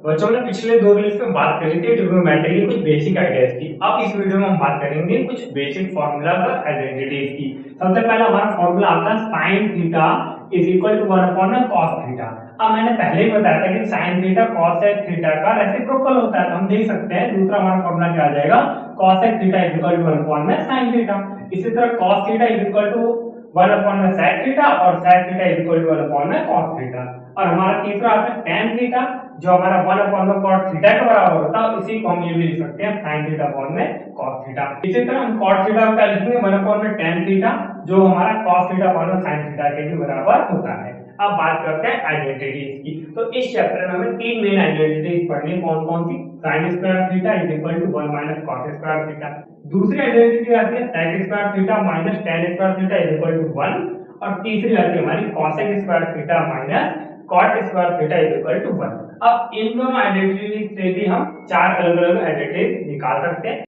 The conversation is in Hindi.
बच्चों ने पिछले दो रील्स में बात करी थी ट्रिग्नोमेट्री की कुछ बेसिक आइडियाज की। अब इस वीडियो में हम बात करेंगे कुछ बेसिक फॉर्मूला और आइडेंटिटीज की। सबसे पहला हमारा फॉर्मूला आता है sin theta is equal to 1 upon cos theta. अब मैंने पहले ही बताया था कि sin थीटा cos थीटा का रेसिप्रोकल होता है, तो हम देख सकते हैं दूसरा हमारा फॉर्मूला क्या आ जाएगा, cos theta is equal to 1 upon sin theta. इसी तरह cos theta is equal to 1 upon sec theta और sec theta is equal to 1 upon cos theta. और हमारा तीसरा आता है tan थीटा जो हमारा 1 अपॉन cot थीटा के बराबर होता है, इसी को हम ये भी लिख सकते हैं sin theta upon cos theta. इसी तरह हम cot थीटा का लिखेंगे 1 अपॉन tan थीटा जो हमारा cos theta upon sin theta के भी बराबर होता है। अब बात करते हैं आइडेंटिटीज की। तो इस चैप्टर में हमें तीन मेन आइडेंटिटीज पढ़नी है। कौन कौन सी? sin square theta is equal to 1 minus cos square theta. दूसरी आइडेंटिटी आती है sec square theta minus tan square theta is equal to 1। और तीसरी आती है हमारी cosec square theta minus cot square theta is equal to 1। अब इन दोनों आइडेंटिटी से भी हम चार अलग अलग आइडेंटिटी निकाल सकते हैं।